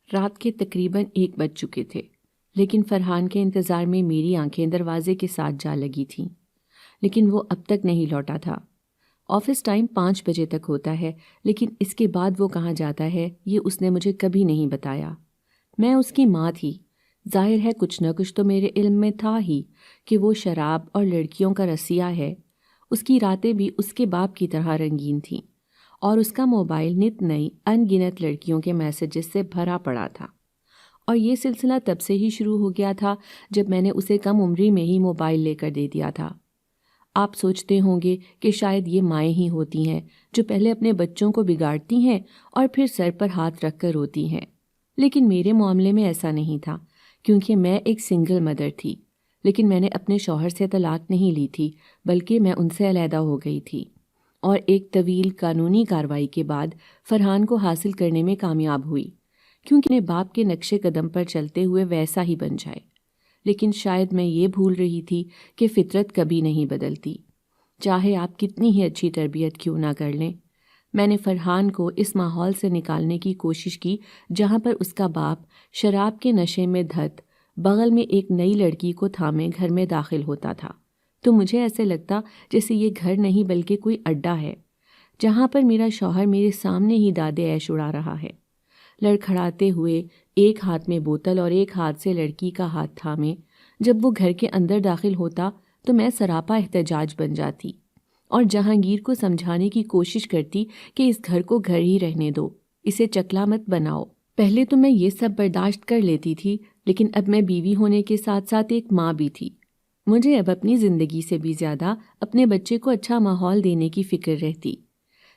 رات کے تقریباً 1 بج چکے تھے، لیکن فرحان کے انتظار میں میری آنکھیں دروازے کے ساتھ جا لگی تھیں، لیکن وہ اب تک نہیں لوٹا تھا۔ آفس ٹائم 5 بجے تک ہوتا ہے، لیکن اس کے بعد وہ کہاں جاتا ہے یہ اس نے مجھے کبھی نہیں بتایا۔ میں اس کی ماں تھی، ظاہر ہے کچھ نہ کچھ تو میرے علم میں تھا ہی کہ وہ شراب اور لڑکیوں کا رسیہ ہے۔ اس کی راتیں بھی اس کے باپ کی طرح رنگین تھیں، اور اس کا موبائل نت نئی ان گنت لڑکیوں کے میسیجز سے بھرا پڑا تھا، اور یہ سلسلہ تب سے ہی شروع ہو گیا تھا جب میں نے اسے کم عمری میں ہی موبائل لے کر دے دیا تھا۔ آپ سوچتے ہوں گے کہ شاید یہ مائیں ہی ہوتی ہیں جو پہلے اپنے بچوں کو بگاڑتی ہیں اور پھر سر پر ہاتھ رکھ کر روتی ہیں، لیکن میرے معاملے میں ایسا نہیں تھا، کیونکہ میں ایک سنگل مدر تھی، لیکن میں نے اپنے شوہر سے طلاق نہیں لی تھی، بلکہ میں ان سے علیحدہ ہو گئی تھی، اور ایک طویل قانونی کارروائی کے بعد فرحان کو حاصل کرنے میں کامیاب ہوئی، کیونکہ اپنے باپ کے نقش قدم پر چلتے ہوئے ویسا ہی بن جائے۔ لیکن شاید میں یہ بھول رہی تھی کہ فطرت کبھی نہیں بدلتی، چاہے آپ کتنی ہی اچھی تربیت کیوں نہ کر لیں۔ میں نے فرحان کو اس ماحول سے نکالنے کی کوشش کی جہاں پر اس کا باپ شراب کے نشے میں دھت بغل میں ایک نئی لڑکی کو تھامے گھر میں داخل ہوتا تھا، تو مجھے ایسے لگتا جیسے یہ گھر نہیں بلکہ کوئی اڈا ہے جہاں پر میرا شوہر میرے سامنے ہی دادے عیش اڑا رہا ہے، لڑکھڑاتے ہوئے ایک ہاتھ میں بوتل اور ایک ہاتھ سے لڑکی کا ہاتھ تھامے۔ جب وہ گھر کے اندر داخل ہوتا تو میں سراپا احتجاج بن جاتی اور جہانگیر کو سمجھانے کی کوشش کرتی کہ اس گھر کو گھر ہی رہنے دو، اسے چکلا مت بناؤ۔ پہلے تو میں یہ سب برداشت کر لیتی تھی، لیکن اب میں بیوی ہونے کے ساتھ ساتھ ایک ماں بھی تھی۔ مجھے اب اپنی زندگی سے بھی زیادہ اپنے بچے کو اچھا ماحول دینے کی فکر رہتی،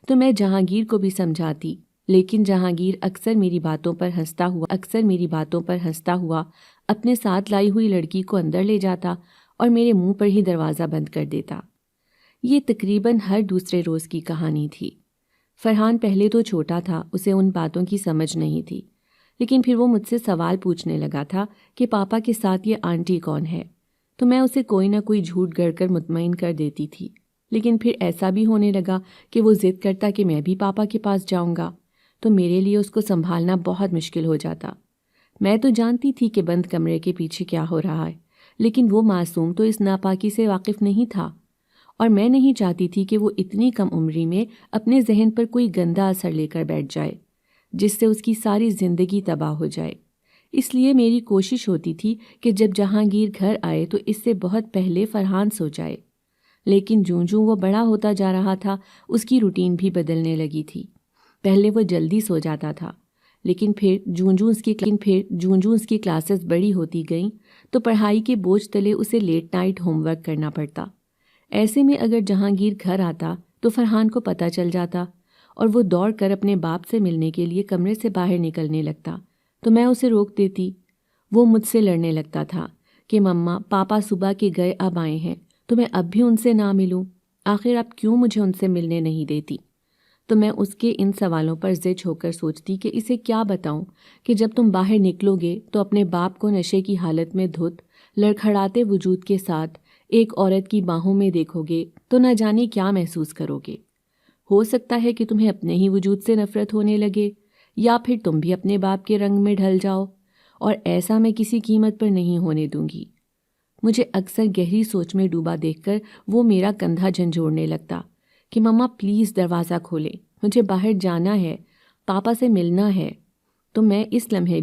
تو میں جہانگیر کو بھی سمجھاتی، لیکن جہانگیر اکثر میری باتوں پر ہنستا ہوا اپنے ساتھ لائی ہوئی لڑکی کو اندر لے جاتا اور میرے منہ پر ہی دروازہ بند کر دیتا۔ یہ تقریباً ہر دوسرے روز کی کہانی تھی۔ فرحان پہلے تو چھوٹا تھا، اسے ان باتوں کی سمجھ نہیں تھی، لیکن پھر وہ مجھ سے سوال پوچھنے لگا تھا کہ پاپا کے ساتھ یہ آنٹی کون ہے، تو میں اسے کوئی نہ کوئی جھوٹ گڑھ کر مطمئن کر دیتی تھی، لیکن پھر ایسا بھی ہونے لگا کہ وہ ضد کرتا کہ میں بھی پاپا کے پاس جاؤں گا، تو میرے لیے اس کو سنبھالنا بہت مشکل ہو جاتا۔ میں تو جانتی تھی کہ بند کمرے کے پیچھے کیا ہو رہا ہے، لیکن وہ معصوم تو اس ناپاکی سے واقف نہیں تھا، اور میں نہیں چاہتی تھی کہ وہ اتنی کم عمری میں اپنے ذہن پر کوئی گندا اثر لے کر بیٹھ جائے جس سے اس کی ساری زندگی تباہ ہو جائے۔ اس لیے میری کوشش ہوتی تھی کہ جب جہانگیر گھر آئے تو اس سے بہت پہلے فرحان سو جائے، لیکن جوں جوں وہ بڑا ہوتا جا رہا تھا اس کی روٹین بھی بدلنے لگی تھی۔ پہلے وہ جلدی سو جاتا تھا، لیکن پھر جوں جوں اس کی کلاسز بڑی ہوتی گئیں تو پڑھائی کے بوجھ تلے اسے لیٹ نائٹ ہوم ورک کرنا پڑتا۔ ایسے میں اگر جہانگیر گھر آتا تو فرحان کو پتہ چل جاتا اور وہ دوڑ کر اپنے باپ سے ملنے کے لیے کمرے سے باہر نکلنے لگتا، تو میں اسے روک دیتی۔ وہ مجھ سے لڑنے لگتا تھا کہ مما پاپا صبح کے گئے اب آئے ہیں تو میں اب بھی ان سے نہ ملوں، آخر آپ کیوں مجھے ان سے ملنے نہیں دیتی؟ تو میں اس کے ان سوالوں پر زچ ہو کر سوچتی کہ اسے کیا بتاؤں کہ جب تم باہر نکلو گے تو اپنے باپ کو نشے کی حالت میں دھت لڑکھڑاتے وجود کے ساتھ ایک عورت کی باہوں میں دیکھو گے تو نہ جانے کیا محسوس کرو گے۔ ہو سکتا ہے کہ تمہیں اپنے ہی وجود سے نفرت ہونے لگے، یا پھر تم بھی اپنے باپ کے رنگ میں ڈھل جاؤ، اور ایسا میں کسی قیمت پر نہیں ہونے دوں گی۔ مجھے اکثر گہری سوچ میں ڈوبا دیکھ کر وہ میرا کندھا جھنجھوڑنے لگتا کہ مما پلیز دروازہ کھولیں، مجھے باہر جانا ہے، پاپا سے ملنا ہے۔ تو میں اس لمحے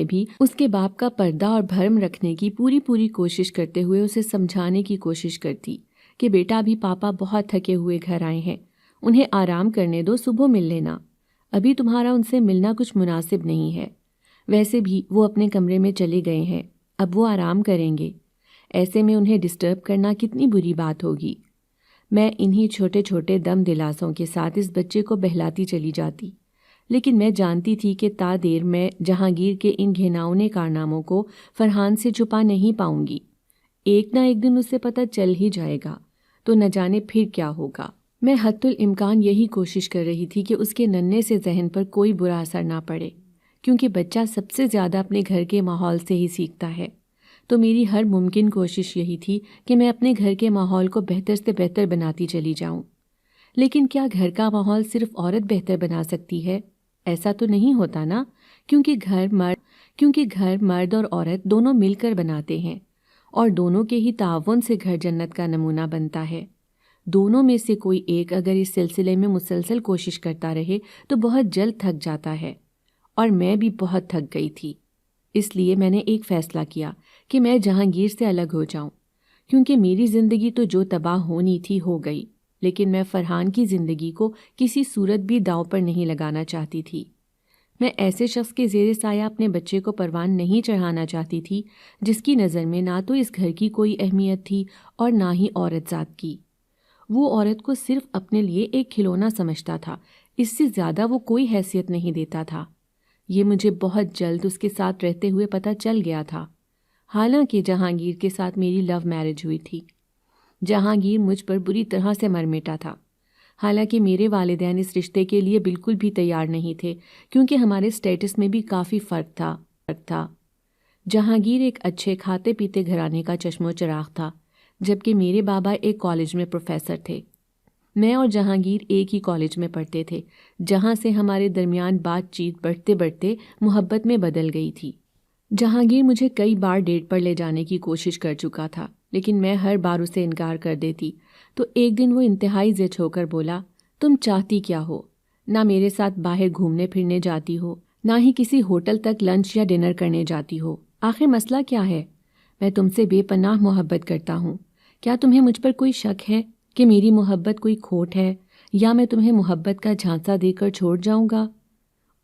بھی اس کے باپ کا پردہ اور بھرم رکھنے کی پوری کوشش کرتے ہوئے اسے سمجھانے کی کوشش کرتی کہ بیٹا ابھی پاپا بہت تھکے ہوئے گھر آئے ہیں، انہیں آرام کرنے دو، صبح مل لینا، ابھی تمہارا ان سے ملنا کچھ مناسب نہیں ہے، ویسے بھی وہ اپنے کمرے میں چلے گئے ہیں، اب وہ آرام کریں گے، ایسے میں انہیں ڈسٹرب کرنا کتنی بری بات ہوگی۔ میں انہی چھوٹے چھوٹے دم دلاسوں کے ساتھ اس بچے کو بہلاتی چلی جاتی، لیکن میں جانتی تھی کہ تا دیر میں جہانگیر کے ان گھناؤنے کارناموں کو فرحان سے چھپا نہیں پاؤں گی، ایک نہ ایک دن اسے پتہ چل ہی جائے گا، تو نہ جانے پھر کیا ہوگا۔ میں حتی الامکان یہی کوشش کر رہی تھی کہ اس کے ننھے سے ذہن پر کوئی برا اثر نہ پڑے، کیونکہ بچہ سب سے زیادہ اپنے گھر کے ماحول سے ہی سیکھتا ہے، تو میری ہر ممکن کوشش یہی تھی کہ میں اپنے گھر کے ماحول کو بہتر سے بہتر بناتی چلی جاؤں۔ لیکن کیا گھر کا ماحول صرف عورت بہتر بنا سکتی ہے؟ ایسا تو نہیں ہوتا نا کیونکہ گھر مرد اور عورت دونوں مل کر بناتے ہیں اور دونوں کے ہی تعاون سے گھر جنت کا نمونہ بنتا ہے۔ دونوں میں سے کوئی ایک اگر اس سلسلے میں مسلسل کوشش کرتا رہے تو بہت جلد تھک جاتا ہے، اور میں بھی بہت تھک گئی تھی۔ اس لیے میں نے ایک فیصلہ کیا کہ میں جہانگیر سے الگ ہو جاؤں، کیونکہ میری زندگی تو جو تباہ ہونی تھی ہو گئی، لیکن میں فرحان کی زندگی کو کسی صورت بھی داؤ پر نہیں لگانا چاہتی تھی۔ میں ایسے شخص کے زیر سایہ اپنے بچے کو پروان نہیں چڑھانا چاہتی تھی جس کی نظر میں نہ تو اس گھر کی کوئی اہمیت تھی اور نہ ہی عورت ذات کی۔ وہ عورت کو صرف اپنے لیے ایک کھلونا سمجھتا تھا، اس سے زیادہ وہ کوئی حیثیت نہیں دیتا تھا۔ یہ مجھے بہت جلد اس کے ساتھ رہتے ہوئے پتہ چل گیا تھا، حالانکہ جہانگیر کے ساتھ میری لو میرج ہوئی تھی۔ جہانگیر مجھ پر بری طرح سے مر مٹا تھا، حالانکہ میرے والدین اس رشتے کے لیے بالکل بھی تیار نہیں تھے، کیونکہ ہمارے سٹیٹس میں بھی کافی فرق تھا۔ جہانگیر ایک اچھے کھاتے پیتے گھرانے کا چشم و چراغ تھا، جبکہ میرے بابا ایک کالج میں پروفیسر تھے۔ میں اور جہانگیر ایک ہی کالج میں پڑھتے تھے، جہاں سے ہمارے درمیان بات چیت بڑھتے بڑھتے محبت میں بدل گئی تھی۔ جہانگیر مجھے کئی بار ڈیٹ پر لے جانے کی کوشش کر چکا تھا، لیکن میں ہر بار اسے انکار کر دیتی۔ تو ایک دن وہ انتہائی ضد ہو کر بولا، تم چاہتی کیا ہو؟ نہ میرے ساتھ باہر گھومنے پھرنے جاتی ہو، نہ ہی کسی ہوٹل تک لنچ یا ڈنر کرنے جاتی ہو۔ آخر مسئلہ کیا ہے؟ میں تم سے بے پناہ محبت کرتا ہوں۔ کیا تمہیں مجھ پر کوئی شک ہے کہ میری محبت کوئی کھوٹ ہے، یا میں تمہیں محبت کا جھانسا دے کر چھوڑ جاؤں گا؟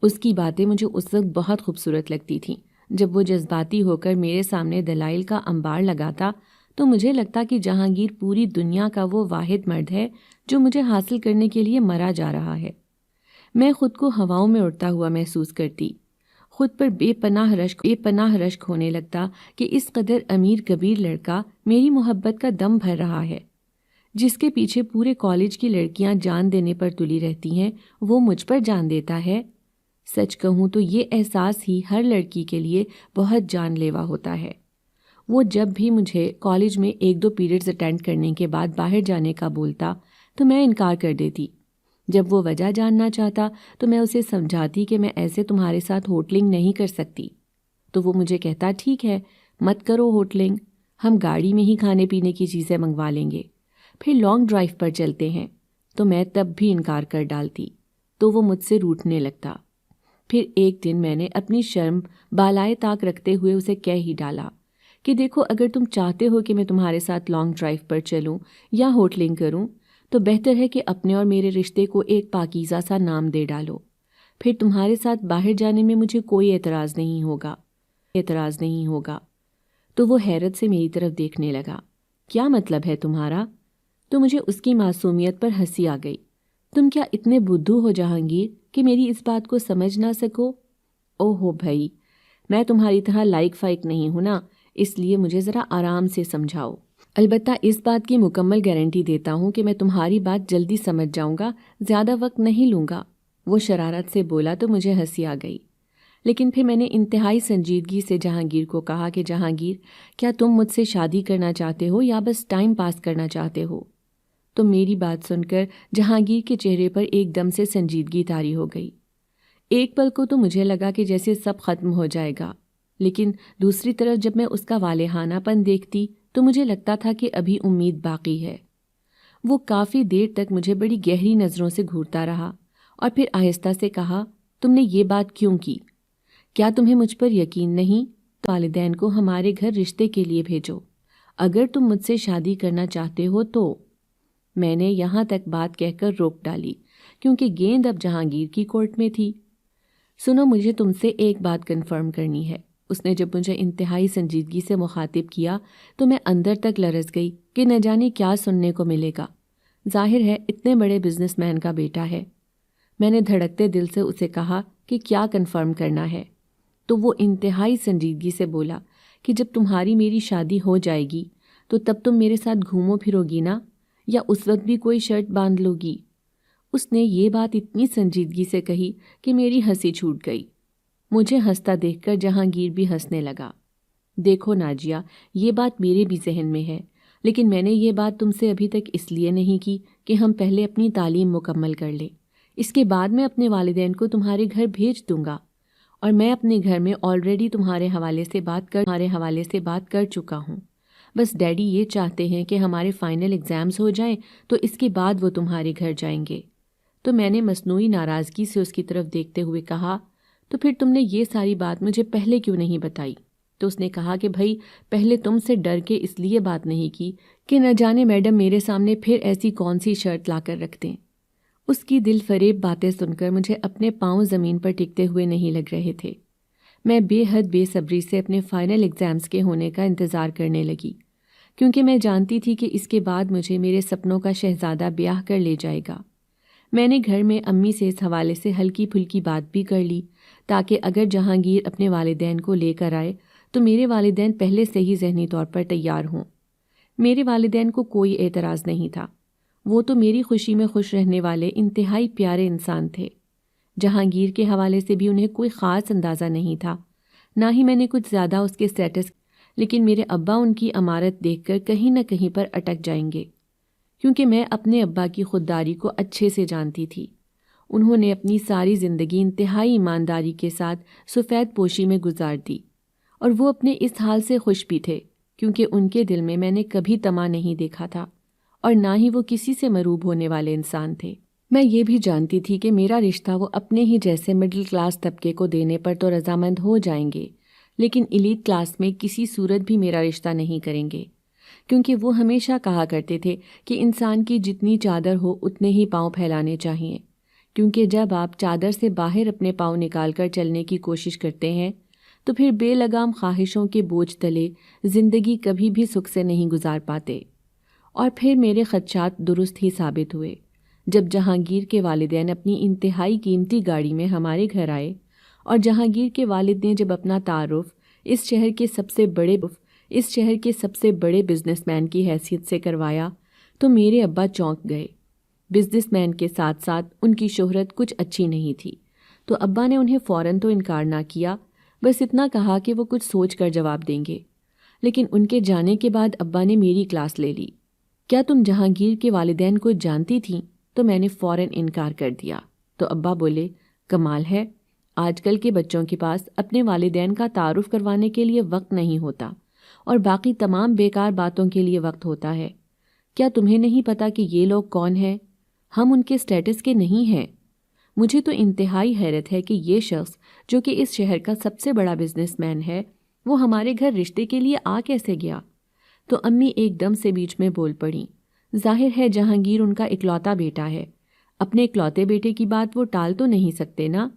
اس کی باتیں مجھے اس وقت بہت خوبصورت لگتی تھیں۔ جب وہ جذباتی ہو کر میرے سامنے دلائل کا انبار لگاتا تو مجھے لگتا کہ جہانگیر پوری دنیا کا وہ واحد مرد ہے جو مجھے حاصل کرنے کے لیے مرا جا رہا ہے۔ میں خود کو ہواؤں میں اڑتا ہوا محسوس کرتی، خود پر بے پناہ رشک ہونے لگتا کہ اس قدر امیر کبیر لڑکا میری محبت کا دم بھر رہا ہے، جس کے پیچھے پورے کالج کی لڑکیاں جان دینے پر تلی رہتی ہیں، وہ مجھ پر جان دیتا ہے۔ سچ کہوں تو یہ احساس ہی ہر لڑکی کے لیے بہت جان لیوا ہوتا ہے۔ وہ جب بھی مجھے کالج میں 1-2 پیریڈز اٹینڈ کرنے کے بعد باہر جانے کا بولتا تو میں انکار کر دیتی۔ جب وہ وجہ جاننا چاہتا تو میں اسے سمجھاتی کہ میں ایسے تمہارے ساتھ ہوٹلنگ نہیں کر سکتی۔ تو وہ مجھے کہتا، ٹھیک ہے، مت کرو ہوٹلنگ، ہم گاڑی میں ہی کھانے پینے کی چیزیں منگوا لیں گے، پھر لانگ ڈرائیو پر چلتے ہیں۔ تو میں تب بھی انکار کر ڈالتی، تو وہ مجھ سے روٹھنے لگتا۔ پھر ایک دن میں نے اپنی شرم بالائے طاق رکھتے ہوئے اسے کہہ ہی ڈالا کہ دیکھو، اگر تم چاہتے ہو کہ میں تمہارے ساتھ لانگ ڈرائیو پر چلوں یا ہوٹلنگ کروں تو بہتر ہے کہ اپنے اور میرے رشتے کو ایک پاکیزہ سا نام دے ڈالو، پھر تمہارے ساتھ باہر جانے میں مجھے کوئی اعتراض نہیں ہوگا۔ تو وہ حیرت سے میری طرف دیکھنے لگا۔ کیا مطلب ہے تمہارا؟ تو مجھے اس کی معصومیت پر ہنسی آ گئی۔ تم کیا اتنے بدھو ہو جہانگیر کہ میری اس بات کو سمجھ نہ سکو؟ اوہو بھائی، میں تمہاری طرح لائق فائق نہیں ہوں نا، اس لیے مجھے ذرا آرام سے سمجھاؤ۔ البتہ اس بات کی مکمل گارنٹی دیتا ہوں کہ میں تمہاری بات جلدی سمجھ جاؤں گا، زیادہ وقت نہیں لوں گا۔ وہ شرارت سے بولا تو مجھے ہنسی آ گئی، لیکن پھر میں نے انتہائی سنجیدگی سے جہانگیر کو کہا کہ جہانگیر، کیا تم مجھ سے شادی کرنا چاہتے ہو یا بس ٹائم پاس کرنا چاہتے ہو؟ تو میری بات سن کر جہانگیر کے چہرے پر ایک دم سے سنجیدگی طاری ہو گئی۔ ایک پل کو تو مجھے لگا کہ جیسے سب ختم ہو جائے گا، لیکن دوسری طرف جب میں اس کا والہانہ پن دیکھتی تو مجھے لگتا تھا کہ ابھی امید باقی ہے۔ وہ کافی دیر تک مجھے بڑی گہری نظروں سے گھورتا رہا اور پھر آہستہ سے کہا، تم نے یہ بات کیوں کی؟ کیا تمہیں مجھ پر یقین نہیں؟ تو والدین کو ہمارے گھر رشتے کے لیے بھیجو، اگر تم مجھ سے شادی کرنا چاہتے ہو تو۔ میں نے یہاں تک بات کہہ کر روک ڈالی، کیونکہ گیند اب جہانگیر کی کورٹ میں تھی۔ سنو، مجھے تم سے ایک بات کنفرم کرنی ہے۔ اس نے جب مجھے انتہائی سنجیدگی سے مخاطب کیا تو میں اندر تک لرز گئی کہ نہ جانے کیا سننے کو ملے گا۔ ظاہر ہے اتنے بڑے بزنس مین کا بیٹا ہے۔ میں نے دھڑکتے دل سے اسے کہا کہ کیا کنفرم کرنا ہے؟ تو وہ انتہائی سنجیدگی سے بولا کہ جب تمہاری میری شادی ہو جائے گی تو تب تم میرے ساتھ گھومو پھرو گی نا، یا اس وقت بھی کوئی شرط باندھ لو گی؟ اس نے یہ بات اتنی سنجیدگی سے کہی کہ میری ہنسی چھوٹ گئی۔ مجھے ہنستا دیکھ کر جہانگیر بھی ہنسنے لگا۔ دیکھو ناجیہ، یہ بات میرے بھی ذہن میں ہے، لیکن میں نے یہ بات تم سے ابھی تک اس لیے نہیں کی کہ ہم پہلے اپنی تعلیم مکمل کر لیں، اس کے بعد میں اپنے والدین کو تمہارے گھر بھیج دوں گا، اور میں اپنے گھر میں آلریڈی تمہارے حوالے سے بات کر چکا ہوں. بس ڈیڈی یہ چاہتے ہیں کہ ہمارے فائنل ایگزامز ہو جائیں تو اس کے بعد وہ تمہارے گھر جائیں گے. تو میں نے مصنوعی ناراضگی سے اس کی طرف دیکھتے ہوئے کہا, تو پھر تم نے یہ ساری بات مجھے پہلے کیوں نہیں بتائی؟ تو اس نے کہا کہ بھائی پہلے تم سے ڈر کے اس لیے بات نہیں کی کہ نہ جانے میڈم میرے سامنے پھر ایسی کون سی شرط لا کر رکھ دیں. اس کی دل فریب باتیں سن کر مجھے اپنے پاؤں زمین پر ٹکتے ہوئے نہیں لگ رہے تھے. میں بے حد بے صبری سے اپنے فائنل ایگزامز کے ہونے کا انتظار کرنے لگی, کیونکہ میں جانتی تھی کہ اس کے بعد مجھے میرے سپنوں کا شہزادہ بیاہ کر لے جائے گا. میں نے گھر میں امی سے اس حوالے سے ہلکی پھلکی بات بھی کر لی تاکہ اگر جہانگیر اپنے والدین کو لے کر آئے تو میرے والدین پہلے سے ہی ذہنی طور پر تیار ہوں. میرے والدین کو کوئی اعتراض نہیں تھا. وہ تو میری خوشی میں خوش رہنے والے انتہائی پیارے انسان تھے. جہانگیر کے حوالے سے بھی انہیں کوئی خاص اندازہ نہیں تھا, نہ ہی میں نے کچھ زیادہ اس کے سٹیٹس, لیکن میرے ابا ان کی امارت دیکھ کر کہیں نہ کہیں پر اٹک جائیں گے, کیونکہ میں اپنے ابا کی خودداری کو اچھے سے جانتی تھی. انہوں نے اپنی ساری زندگی انتہائی ایمانداری کے ساتھ سفید پوشی میں گزار دی, اور وہ اپنے اس حال سے خوش بھی تھے کیونکہ ان کے دل میں نے کبھی طمع نہیں دیکھا تھا اور نہ ہی وہ کسی سے مروب ہونے والے انسان تھے. میں یہ بھی جانتی تھی کہ میرا رشتہ وہ اپنے ہی جیسے مڈل کلاس طبقے کو دینے پر تو رضامند ہو جائیں گے, لیکن ایلیٹ کلاس میں کسی صورت بھی میرا رشتہ نہیں کریں گے, کیونکہ وہ ہمیشہ کہا کرتے تھے کہ انسان کی جتنی چادر ہو اتنے ہی پاؤں پھیلانے چاہیے, کیونکہ جب آپ چادر سے باہر اپنے پاؤں نکال کر چلنے کی کوشش کرتے ہیں تو پھر بے لگام خواہشوں کے بوجھ تلے زندگی کبھی بھی سکھ سے نہیں گزار پاتے. اور پھر میرے خدشات درست ہی ثابت ہوئے جب جہانگیر کے والدین اپنی انتہائی قیمتی گاڑی میں ہمارے گھر آئے, اور جہانگیر کے والد نے جب اپنا تعارف اس شہر کے سب سے بڑے بزنس مین کی حیثیت سے کروایا تو میرے ابا چونک گئے. بزنس مین کے ساتھ ساتھ ان کی شہرت کچھ اچھی نہیں تھی, تو ابا نے انہیں فوراً تو انکار نہ کیا, بس اتنا کہا کہ وہ کچھ سوچ کر جواب دیں گے. لیکن ان کے جانے کے بعد ابا نے میری کلاس لے لی. کیا تم جہانگیر کے والدین کو جانتی تھیں؟ تو میں نے فوراً انکار کر دیا. تو ابا بولے, کمال ہے, آج کل کے بچوں کے پاس اپنے والدین کا تعارف کروانے کے لیے وقت نہیں ہوتا اور باقی تمام بیکار باتوں کے لیے وقت ہوتا ہے. کیا تمہیں نہیں پتا کہ یہ لوگ کون ہیں؟ ہم ان کے سٹیٹس کے نہیں ہیں. مجھے تو انتہائی حیرت ہے کہ یہ شخص جو کہ اس شہر کا سب سے بڑا بزنس مین ہے وہ ہمارے گھر رشتے کے لیے آ کیسے گیا؟ تو امی ایک دم سے بیچ میں بول پڑیں, ظاہر ہے جہانگیر ان کا اکلوتا بیٹا ہے, اپنے اکلوتے بیٹے کی بات وہ ٹال تو نہیں سکتے نا؟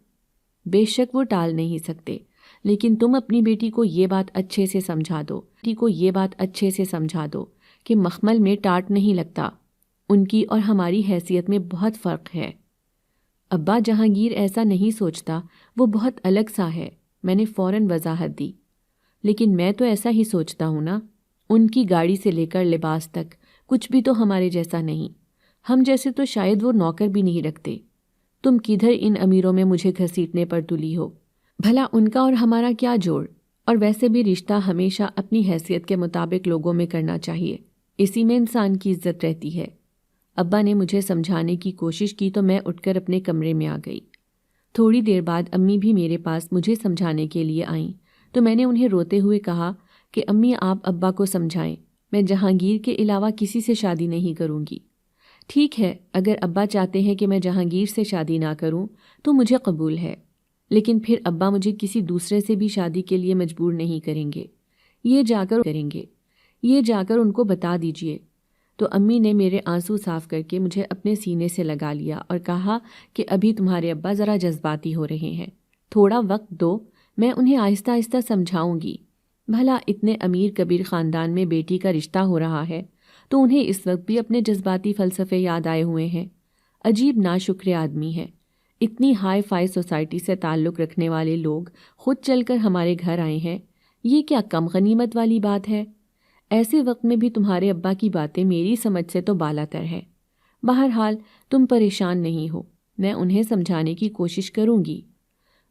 بے شک وہ ٹال نہیں سکتے, لیکن تم اپنی بیٹی کو یہ بات اچھے سے سمجھا دو کہ مخمل میں ٹاٹ نہیں لگتا, ان کی اور ہماری حیثیت میں بہت فرق ہے. ابا جہانگیر ایسا نہیں سوچتا, وہ بہت الگ سا ہے, میں نے فوراً وضاحت دی. لیکن میں تو ایسا ہی سوچتا ہوں نا, ان کی گاڑی سے لے کر لباس تک کچھ بھی تو ہمارے جیسا نہیں, ہم جیسے تو شاید وہ نوکر بھی نہیں رکھتے. تم کدھر ان امیروں میں مجھے گھسیٹنے پر تلی ہو؟ بھلا ان کا اور ہمارا کیا جوڑ؟ اور ویسے بھی رشتہ ہمیشہ اپنی حیثیت کے مطابق لوگوں میں کرنا چاہیے, اسی میں انسان کی عزت رہتی ہے. ابا نے مجھے سمجھانے کی کوشش کی تو میں اٹھ کر اپنے کمرے میں آ گئی. تھوڑی دیر بعد امی بھی میرے پاس مجھے سمجھانے کے لیے آئیں تو میں نے انہیں روتے ہوئے کہا کہ امی آپ ابا کو سمجھائیں, میں جہانگیر کے علاوہ کسی سے شادی نہیں کروں گی. ٹھیک ہے, اگر ابا چاہتے ہیں کہ میں جہانگیر سے شادی نہ کروں تو مجھے قبول ہے, لیکن پھر ابا مجھے کسی دوسرے سے بھی شادی کے لیے مجبور نہیں کریں گے, یہ جا کر ان کو بتا دیجئے. تو امی نے میرے آنسو صاف کر کے مجھے اپنے سینے سے لگا لیا اور کہا کہ ابھی تمہارے ابا ذرا جذباتی ہو رہے ہیں, تھوڑا وقت دو, میں انہیں آہستہ آہستہ سمجھاؤں گی. بھلا اتنے امیر کبیر خاندان میں بیٹی کا رشتہ ہو رہا ہے تو انہیں اس وقت بھی اپنے جذباتی فلسفے یاد آئے ہوئے ہیں. عجیب ناشکر آدمی ہے, اتنی ہائی فائی سوسائٹی سے تعلق رکھنے والے لوگ خود چل کر ہمارے گھر آئے ہیں, یہ کیا کم غنیمت والی بات ہے؟ ایسے وقت میں بھی تمہارے ابا کی باتیں میری سمجھ سے تو بالاتر ہے. بہرحال تم پریشان نہیں ہو, میں انہیں سمجھانے کی کوشش کروں گی.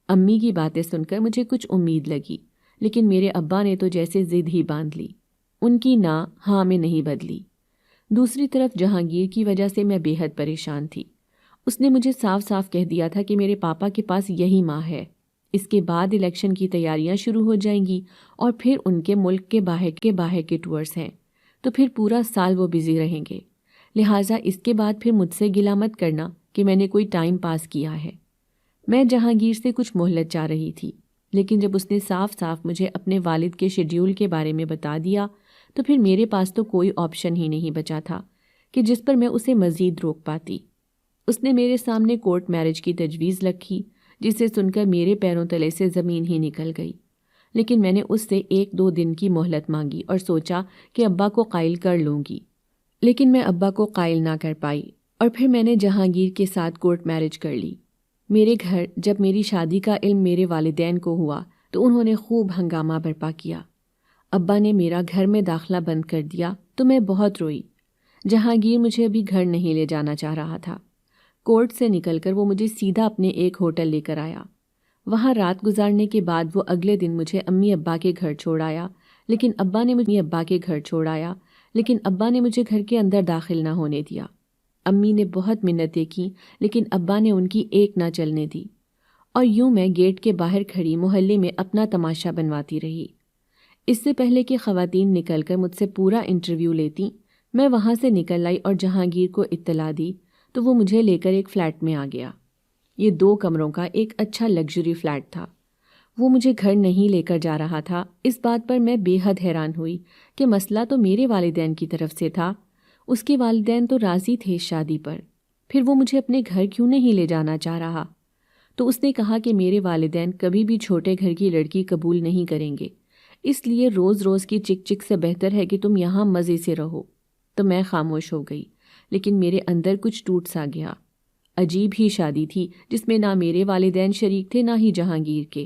امی کی باتیں سن کر مجھے کچھ امید لگی, لیکن میرے ابا نے تو جیسے ضد ہی باندھ لی, ان کی نہ ہاں میں نہیں بدلی. دوسری طرف جہانگیر کی وجہ سے میں بے حد پریشان تھی. اس نے مجھے صاف صاف کہہ دیا تھا کہ میرے پاپا کے پاس یہی ماں ہے, اس کے بعد الیکشن کی تیاریاں شروع ہو جائیں گی اور پھر ان کے ملک کے باہر کے ٹورز ہیں، تو پھر پورا سال وہ بزی رہیں گے۔ لہٰذا اس کے بعد پھر مجھ سے گلہ مت کرنا کہ میں نے کوئی ٹائم پاس کیا ہے۔ میں جہانگیر سے کچھ مہلت چاہ رہی تھی، لیکن جب اس نے صاف صاف مجھے اپنے والد کے شیڈیول کے بارے میں بتا دیا تو پھر میرے پاس تو کوئی آپشن ہی نہیں بچا تھا کہ جس پر میں اسے مزید روک پاتی۔ اس نے میرے سامنے کورٹ میرج کی تجویز رکھی، جسے سن کر میرے پیروں تلے سے زمین ہی نکل گئی، لیکن میں نے اس سے 1-2 دن کی مہلت مانگی اور سوچا کہ ابا کو قائل کر لوں گی، لیکن میں ابا کو قائل نہ کر پائی اور پھر میں نے جہانگیر کے ساتھ کورٹ میرج کر لی۔ میرے گھر جب میری شادی کا علم میرے والدین کو ہوا تو انہوں نے خوب ہنگامہ برپا کیا۔ ابا نے میرا گھر میں داخلہ بند کر دیا تو میں بہت روئی۔ جہانگیر مجھے ابھی گھر نہیں لے جانا چاہ رہا تھا۔ کورٹ سے نکل کر وہ مجھے سیدھا اپنے ایک ہوٹل لے کر آیا۔ وہاں رات گزارنے کے بعد وہ اگلے دن مجھے امی ابا کے گھر چھوڑ آیا، لیکن ابا نے مجھے گھر کے اندر داخل نہ ہونے دیا۔ امی نے بہت منتیں کیں، لیکن ابا نے ان کی ایک نہ چلنے دی، اور یوں میں گیٹ کے باہر کھڑی محلے میں اپنا تماشا بنواتی رہی۔ اس سے پہلے کہ خواتین نکل کر مجھ سے پورا انٹرویو لیتی، میں وہاں سے نکل آئی اور جہانگیر کو اطلاع دی تو وہ مجھے لے کر ایک فلیٹ میں آ گیا۔ یہ 2 کمروں کا ایک اچھا لگژری فلیٹ تھا۔ وہ مجھے گھر نہیں لے کر جا رہا تھا۔ اس بات پر میں بے حد حیران ہوئی کہ مسئلہ تو میرے والدین کی طرف سے تھا، اس کے والدین تو راضی تھے اس شادی پر، پھر وہ مجھے اپنے گھر کیوں نہیں لے جانا چاہ رہا؟ تو اس نے کہا کہ میرے والدین کبھی بھی چھوٹے گھر کی لڑکی قبول نہیں کریں گے، اس لیے روز روز کی چک چک سے بہتر ہے کہ تم یہاں مزے سے رہو۔ تو میں خاموش ہو گئی، لیکن میرے اندر کچھ ٹوٹ سا گیا۔ عجیب ہی شادی تھی جس میں نہ میرے والدین شریک تھے نہ ہی جہانگیر کے۔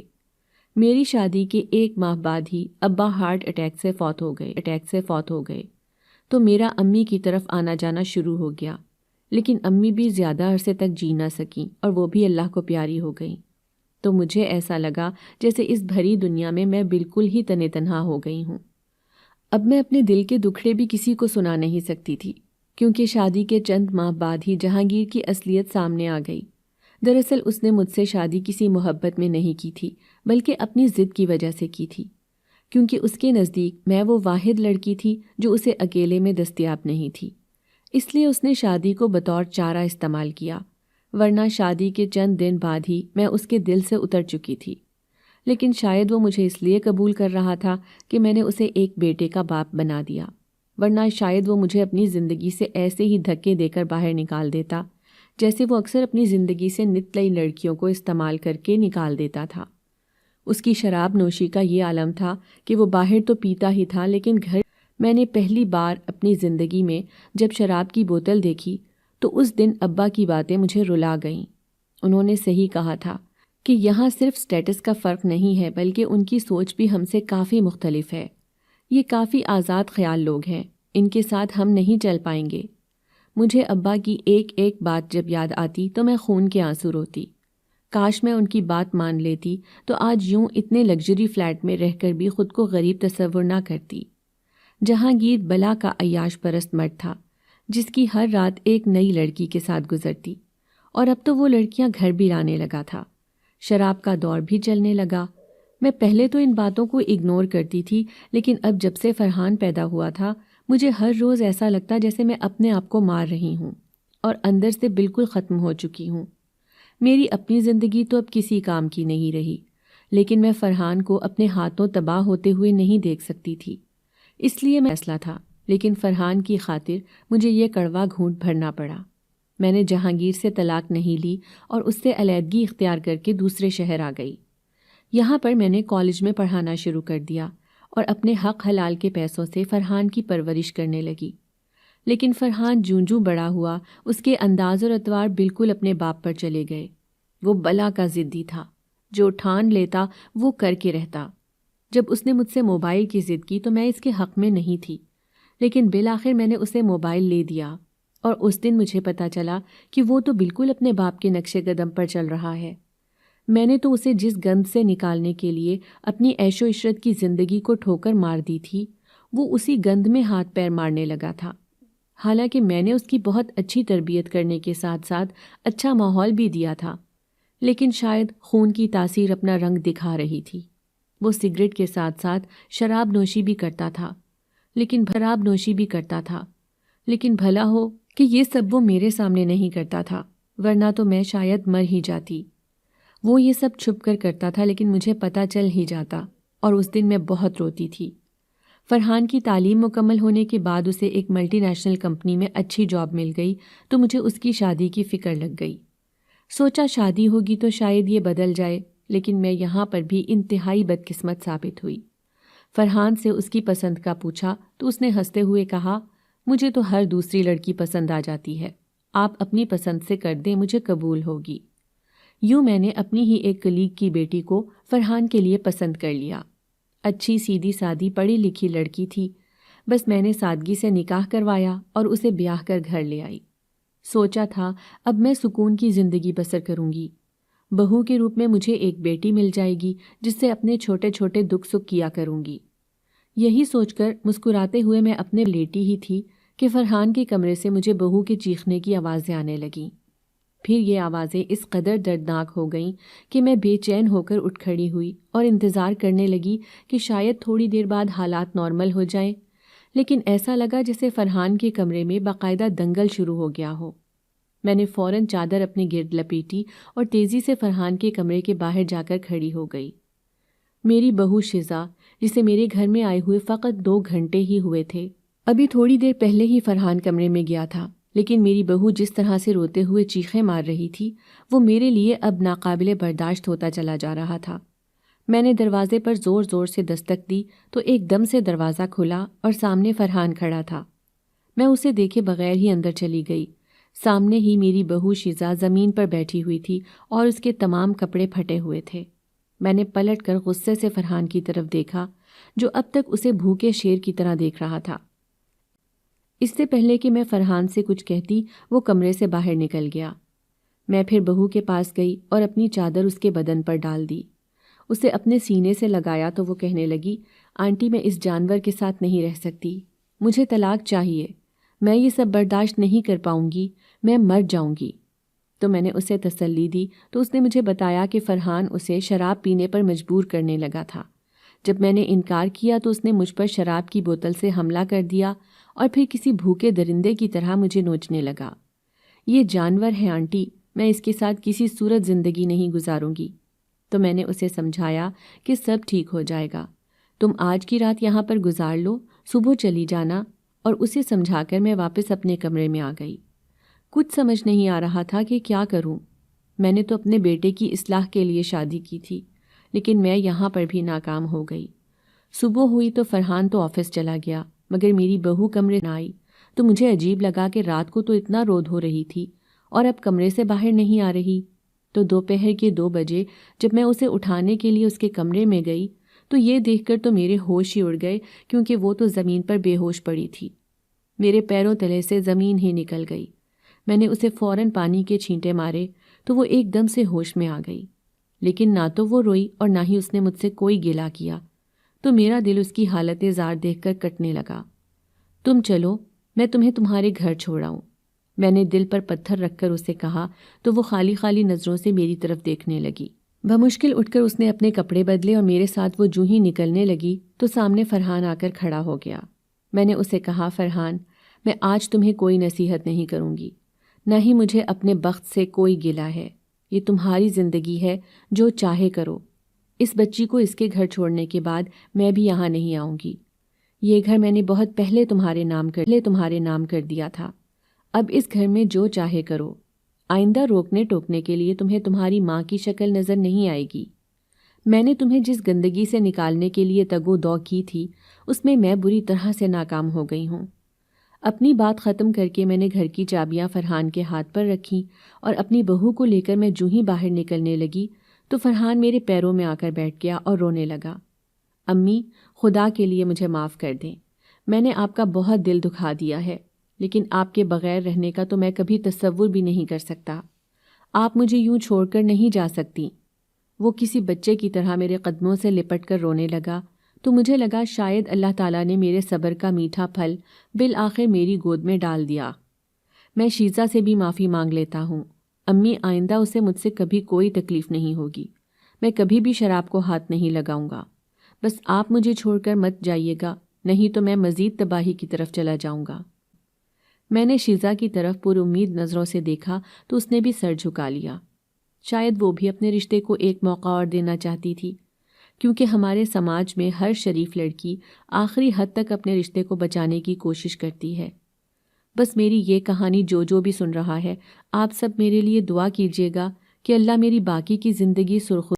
میری شادی کے 1 ماہ بعد ہی ابا ہارٹ اٹیک سے فوت ہو گئے تو میرا امی کی طرف آنا جانا شروع ہو گیا، لیکن امی بھی زیادہ عرصے تک جی نہ سکیں اور وہ بھی اللہ کو پیاری ہو گئیں۔ تو مجھے ایسا لگا جیسے اس بھری دنیا میں بالکل ہی تنہا ہو گئی ہوں۔ اب میں اپنے دل کے دکھڑے بھی کسی کو سنا نہیں سکتی تھی، کیونکہ شادی کے چند ماہ بعد ہی جہانگیر کی اصلیت سامنے آ گئی۔ دراصل اس نے مجھ سے شادی کسی محبت میں نہیں کی تھی، بلکہ اپنی ضد کی وجہ سے کی تھی، کیونکہ اس کے نزدیک میں وہ واحد لڑکی تھی جو اسے اکیلے میں دستیاب نہیں تھی۔ اس لیے اس نے شادی کو بطور چارہ استعمال کیا، ورنہ شادی کے چند دن بعد ہی میں اس کے دل سے اتر چکی تھی۔ لیکن شاید وہ مجھے اس لیے قبول کر رہا تھا کہ میں نے اسے ایک بیٹے کا باپ بنا دیا، ورنہ شاید وہ مجھے اپنی زندگی سے ایسے ہی دھکے دے کر باہر نکال دیتا جیسے وہ اکثر اپنی زندگی سے نت نئی لڑکیوں کو استعمال کر کے نکال دیتا تھا۔ اس کی شراب نوشی کا یہ عالم تھا کہ وہ باہر تو پیتا ہی تھا، لیکن گھر میں نے پہلی بار اپنی زندگی میں جب شراب کی بوتل دیکھی تو اس دن ابا کی باتیں مجھے رلا گئیں۔ انہوں نے صحیح کہا تھا کہ یہاں صرف سٹیٹس کا فرق نہیں ہے، بلکہ ان کی سوچ بھی ہم سے کافی مختلف ہے۔ یہ کافی آزاد خیال لوگ ہیں، ان کے ساتھ ہم نہیں چل پائیں گے۔ مجھے ابا کی ایک ایک بات جب یاد آتی تو میں خون کے آنسو روتی۔ کاش میں ان کی بات مان لیتی تو آج یوں اتنے لگژری فلیٹ میں رہ کر بھی خود کو غریب تصور نہ کرتی۔ جہانگیر بلا کا عیاش پرست مرد تھا، جس کی ہر رات ایک نئی لڑکی کے ساتھ گزرتی، اور اب تو وہ لڑکیاں گھر بھی لانے لگا تھا۔ شراب کا دور بھی چلنے لگا۔ میں پہلے تو ان باتوں کو اگنور کرتی تھی، لیکن اب جب سے فرحان پیدا ہوا تھا مجھے ہر روز ایسا لگتا جیسے میں اپنے آپ کو مار رہی ہوں اور اندر سے بالکل ختم ہو چکی ہوں۔ میری اپنی زندگی تو اب کسی کام کی نہیں رہی، لیکن میں فرحان کو اپنے ہاتھوں تباہ ہوتے ہوئے نہیں دیکھ سکتی تھی، اس لیے میں فیصلہ تھا، لیکن فرحان کی خاطر مجھے یہ کڑوا گھونٹ بھرنا پڑا۔ میں نے جہانگیر سے طلاق نہیں لی اور اس سے علیحدگی اختیار کر کے دوسرے شہر آ گئی۔ یہاں پر میں نے کالج میں پڑھانا شروع کر دیا اور اپنے حق حلال کے پیسوں سے فرحان کی پرورش کرنے لگی۔ لیکن فرحان جوں بڑا ہوا اس کے انداز اور اطوار بالکل اپنے باپ پر چلے گئے۔ وہ بلا کا ضدی تھا، جو ٹھان لیتا وہ کر کے رہتا۔ جب اس نے مجھ سے موبائل کی ضد کی تو میں اس کے حق میں نہیں تھی، لیکن بالآخر میں نے اسے موبائل لے دیا، اور اس دن مجھے پتا چلا کہ وہ تو بالکل اپنے باپ کے نقش قدم پر چل رہا ہے۔ میں نے تو اسے جس گند سے نکالنے کے لیے اپنی عیش و عشرت کی زندگی کو ٹھوکر مار دی تھی، وہ اسی گند میں ہاتھ پیر مارنے لگا تھا۔ حالانکہ میں نے اس کی بہت اچھی تربیت کرنے کے ساتھ ساتھ اچھا ماحول بھی دیا تھا، لیکن شاید خون کی تاثیر اپنا رنگ دکھا رہی تھی۔ وہ سگریٹ کے ساتھ ساتھ شراب نوشی بھی کرتا تھا، لیکن بھلا ہو کہ یہ سب وہ میرے سامنے نہیں کرتا تھا، ورنہ تو میں شاید مر ہی جاتی۔ وہ یہ سب چھپ کر کرتا تھا، لیکن مجھے پتہ چل ہی جاتا، اور اس دن میں بہت روتی تھی۔ فرحان کی تعلیم مکمل ہونے کے بعد اسے ایک ملٹی نیشنل کمپنی میں اچھی جاب مل گئی تو مجھے اس کی شادی کی فکر لگ گئی۔ سوچا شادی ہوگی تو شاید یہ بدل جائے، لیکن میں یہاں پر بھی انتہائی بدقسمت ثابت ہوئی۔ فرحان سے اس کی پسند کا پوچھا تو اس نے ہنستے ہوئے کہا، مجھے تو ہر دوسری لڑکی پسند آ جاتی ہے، آپ اپنی پسند سے کر دیں، مجھے قبول ہوگی۔ یوں میں نے اپنی ہی ایک کلیگ کی بیٹی کو فرحان کے لیے پسند کر لیا۔ اچھی سیدھی سادی پڑھی لکھی لڑکی تھی، بس میں نے سادگی سے نکاح کروایا اور اسے بیاہ کر گھر لے آئی۔ سوچا تھا اب میں سکون کی زندگی بسر کروں گی، بہو کے روپ میں مجھے ایک بیٹی مل جائے گی جس سے اپنے چھوٹے چھوٹے دکھ سکھ کیا کروں گی۔ یہی سوچ کر مسکراتے ہوئے میں اپنے لیٹی ہی تھی کہ فرحان کے کمرے سے مجھے بہو کے چیخنے کی آوازیں آنے لگیں۔ پھر یہ آوازیں اس قدر دردناک ہو گئیں کہ میں بے چین ہو کر اٹھ کھڑی ہوئی اور انتظار کرنے لگی کہ شاید تھوڑی دیر بعد حالات نارمل ہو جائیں، لیکن ایسا لگا جیسے فرحان کے کمرے میں باقاعدہ دنگل شروع ہو گیا ہو۔ میں نے فوراً چادر اپنے گرد لپیٹی اور تیزی سے فرحان کے کمرے کے باہر جا کر کھڑی ہو گئی۔ میری بہو شزا، جسے میرے گھر میں آئے ہوئے فقط 2 گھنٹے ہی ہوئے تھے، ابھی تھوڑی دیر پہلے ہی فرحان کمرے میں گیا تھا، لیکن میری بہو جس طرح سے روتے ہوئے چیخیں مار رہی تھی وہ میرے لیے اب ناقابل برداشت ہوتا چلا جا رہا تھا۔ میں نے دروازے پر زور زور سے دستک دی تو ایک دم سے دروازہ کھلا اور سامنے فرحان کھڑا تھا۔ میں اسے دیکھے بغیر ہی اندر چلی گئی۔ سامنے ہی میری بہو شیزا زمین پر بیٹھی ہوئی تھی اور اس کے تمام کپڑے پھٹے ہوئے تھے۔ میں نے پلٹ کر غصے سے فرحان کی طرف دیکھا جو اب تک اسے بھوکے شیر کی طرح دیکھ رہا تھا۔ اس سے پہلے کہ میں فرحان سے کچھ کہتی وہ کمرے سے باہر نکل گیا۔ میں پھر بہو کے پاس گئی اور اپنی چادر اس کے بدن پر ڈال دی۔ اسے اپنے سینے سے لگایا تو وہ کہنے لگی، آنٹی میں اس جانور کے ساتھ نہیں رہ سکتی، مجھے طلاق چاہیے، میں یہ سب برداشت نہیں کر پاؤں گی، میں مر جاؤں گی۔ تو میں نے اسے تسلی دی تو اس نے مجھے بتایا کہ فرحان اسے شراب پینے پر مجبور کرنے لگا تھا۔ جب میں نے انکار کیا تو اس نے مجھ پر شراب کی بوتل سے حملہ کر دیا اور پھر کسی بھوکے درندے کی طرح مجھے نوچنے لگا۔ یہ جانور ہے آنٹی، میں اس کے ساتھ کسی صورت زندگی نہیں گزاروں گی۔ تو میں نے اسے سمجھایا کہ سب ٹھیک ہو جائے گا، تم آج کی رات یہاں پر گزار لو، صبح چلی جانا، اور اسے سمجھا کر میں واپس اپنے کمرے میں آ گئی۔ کچھ سمجھ نہیں آ رہا تھا کہ کیا کروں۔ میں نے تو اپنے بیٹے کی اصلاح کے لیے شادی کی تھی، لیکن میں یہاں پر بھی ناکام ہو گئی۔ صبح ہوئی تو فرحان تو آفس چلا گیا، مگر میری بہو کمرے نہ آئی تو مجھے عجیب لگا کہ رات کو تو اتنا رود ہو رہی تھی اور اب کمرے سے باہر نہیں آ رہی۔ تو دوپہر کے 2 بجے جب میں اسے اٹھانے کے لیے اس کے کمرے میں گئی تو یہ دیکھ کر تو میرے ہوش ہی اڑ گئے، کیونکہ وہ تو زمین پر بے ہوش پڑی تھی۔ میرے پیروں تلے سے زمین ہی نکل گئی۔ میں نے اسے فوراً پانی کے چھینٹے مارے تو وہ ایک دم سے ہوش میں آ گئی، لیکن نہ تو وہ روئی اور نہ ہی اس نے مجھ سے کوئی گلہ کیا۔ تو میرا دل اس کی حالت زار دیکھ کر کٹنے لگا۔ تم چلو، میں تمہیں تمہارے گھر چھوڑاؤں، میں نے دل پر پتھر رکھ کر اسے کہا تو وہ خالی خالی نظروں سے میری طرف دیکھنے لگی۔ بمشکل اٹھ کر اس نے اپنے کپڑے بدلے اور میرے ساتھ وہ جوں ہی نکلنے لگی تو سامنے فرحان آ کر کھڑا ہو گیا۔ میں نے اسے کہا، فرحان، میں آج تمہیں کوئی نصیحت نہیں کروں گی، نہ ہی مجھے اپنے بخت سے کوئی گلہ ہے، یہ تمہاری زندگی ہے، جو چاہے کرو۔ اس بچی کو اس کے گھر چھوڑنے کے بعد میں بھی یہاں نہیں آؤں گی۔ یہ گھر میں نے بہت پہلے تمہارے نام کر دیا تھا، اب اس گھر میں جو چاہے کرو۔ آئندہ روکنے ٹوکنے کے لیے تمہیں تمہاری ماں کی شکل نظر نہیں آئے گی۔ میں نے تمہیں جس گندگی سے نکالنے کے لیے تگ و دو کی تھی اس میں بری طرح سے ناکام ہو گئی ہوں۔ اپنی بات ختم کر کے میں نے گھر کی چابیاں فرحان کے ہاتھ پر رکھیں اور اپنی بہو کو لے کر میں جوں ہی باہر نکلنے لگی تو فرحان میرے پیروں میں آ کر بیٹھ گیا اور رونے لگا۔ امی، خدا کے لیے مجھے معاف کر دیں، میں نے آپ کا بہت دل دکھا دیا ہے، لیکن آپ کے بغیر رہنے کا تو میں کبھی تصور بھی نہیں کر سکتا۔ آپ مجھے یوں چھوڑ کر نہیں جا سکتی۔ وہ کسی بچے کی طرح میرے قدموں سے لپٹ کر رونے لگا تو مجھے لگا شاید اللہ تعالیٰ نے میرے صبر کا میٹھا پھل بالآخر میری گود میں ڈال دیا۔ میں شیزا سے بھی معافی مانگ لیتا ہوں، امی آئندہ اسے مجھ سے کبھی کوئی تکلیف نہیں ہوگی، میں کبھی بھی شراب کو ہاتھ نہیں لگاؤں گا، بس آپ مجھے چھوڑ کر مت جائیے گا، نہیں تو میں مزید تباہی کی طرف چلا جاؤں گا۔ میں نے شیزا کی طرف پر امید نظروں سے دیکھا تو اس نے بھی سر جھکا لیا۔ شاید وہ بھی اپنے رشتے کو ایک موقع اور دینا چاہتی تھی، کیونکہ ہمارے سماج میں ہر شریف لڑکی آخری حد تک اپنے رشتے کو بچانے کی کوشش کرتی ہے۔ بس میری یہ کہانی جو بھی سن رہا ہے، آپ سب میرے لیے دعا کیجیے گا کہ اللہ میری باقی کی زندگی سرخ